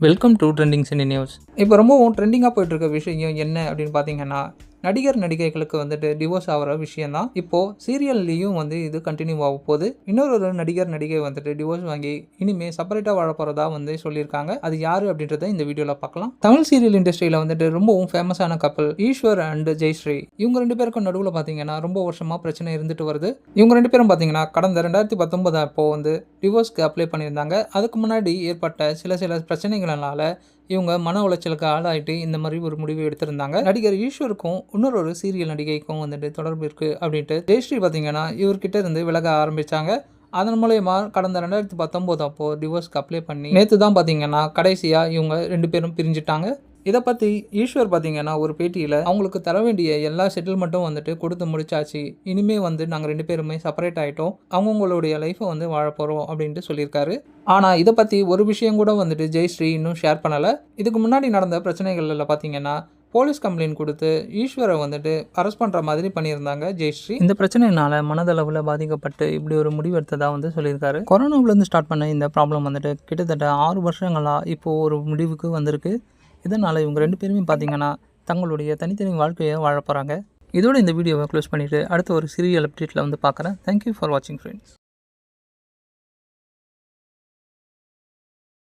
Welcome to trending cine news. இப்போ ரொம்பவும் ட்ரெண்டிங்காக போயிட்டு இருக்க விஷயம் என்ன அப்படின்னு பார்த்தீங்கன்னா, நடிகர் நடிகைகளுக்கு வந்துட்டு டிவோர்ஸ் ஆகிற விஷயம் தான். இப்போது சீரியல்லையும் இது கண்டினியூ ஆக போகுது. இன்னொரு நடிகர் நடிகை வந்துட்டு டிவோர்ஸ் வாங்கி இனிமேல் செப்பரேட்டாக வாழ போகிறதா சொல்லியிருக்காங்க. அது யார் அப்படின்றத இந்த வீடியோவில் பார்க்கலாம். தமிழ் சீரியல் இண்டஸ்ட்ரியில் ரொம்பவும் ஃபேமஸான கப்பல் ஈஸ்வர் அண்ட் ஜெயஸ்ரீ. இவங்க ரெண்டு பேருக்கும் நடுவில் பார்த்தீங்கன்னா ரொம்ப வருஷமாக பிரச்சனை இருந்துட்டு வருது. இவங்க ரெண்டு பேரும் பார்த்தீங்கன்னா கடந்த 2019 அப்போ டிவோர்ஸ்க்கு அப்ளை பண்ணியிருந்தாங்க. அதுக்கு முன்னாடி ஏற்பட்ட சில பிரச்சனைகளால இவங்க மன உளைச்சலுக்கு ஆளாயிட்டு இந்த மாதிரி ஒரு முடிவு எடுத்திருந்தாங்க. நடிகர் ஈஸ்வருக்கும் இன்னொரு சீரியல் நடிகைக்கும் தொடர்பு இருக்கு அப்படின்ட்டு ஜெயஸ்ரீ பார்த்தீங்கன்னா இவர்கிட்ட இருந்து விலக ஆரம்பிச்சாங்க. அதன் மூலயமா கடந்த 2019 அப்போ டிவோர்ஸ்க்கு அப்ளை பண்ணி நேற்று தான் பார்த்தீங்கன்னா கடைசியாக இவங்க ரெண்டு பேரும் பிரிஞ்சுட்டாங்க. இதை பற்றி ஈஸ்வர் பார்த்தீங்கன்னா ஒரு பேட்டியில் அவங்களுக்கு தர வேண்டிய எல்லா செட்டில்மெண்ட்டும் கொடுத்து முடிச்சாச்சு. இனிமேல் நாங்கள் ரெண்டு பேருமே செப்பரேட் ஆகிட்டோம். அவங்களுடைய லைஃப்பை வாழ போகிறோம் அப்படின்ட்டு சொல்லியிருக்காரு. ஆனால் இதை பற்றி ஒரு விஷயம் கூட ஜெயஸ்ரீ இன்னும் ஷேர் பண்ணலை. இதுக்கு முன்னாடி நடந்த பிரச்சனைகளில் பார்த்தீங்கன்னா போலீஸ் கம்ப்ளைண்ட் கொடுத்து ஈஸ்வரை அரெஸ்ட் பண்ணுற மாதிரி பண்ணியிருந்தாங்க ஜெயஸ்ரீ. இந்த பிரச்சனையினால மனதளவில் பாதிக்கப்பட்டு இப்படி ஒரு முடிவு எடுத்ததாக சொல்லியிருக்காரு. கொரோனாவிலேருந்து ஸ்டார்ட் பண்ண இந்த ப்ராப்ளம் கிட்டத்தட்ட 6 வருஷங்களாக இப்போது ஒரு முடிவுக்கு வந்திருக்கு. இதனால் இவங்க ரெண்டு பேருமே பார்த்தீங்கன்னா தங்களுடைய தனித்தனி வாழ்க்கையை வாழ போகிறாங்க. இதோட இந்த வீடியோவை க்ளோஸ் பண்ணிவிட்டு அடுத்த ஒரு சீரியல் அப்டேட்டில் பார்க்குறேன். தேங்க்யூ ஃபார் வாட்சிங் ஃப்ரெண்ட்ஸ்.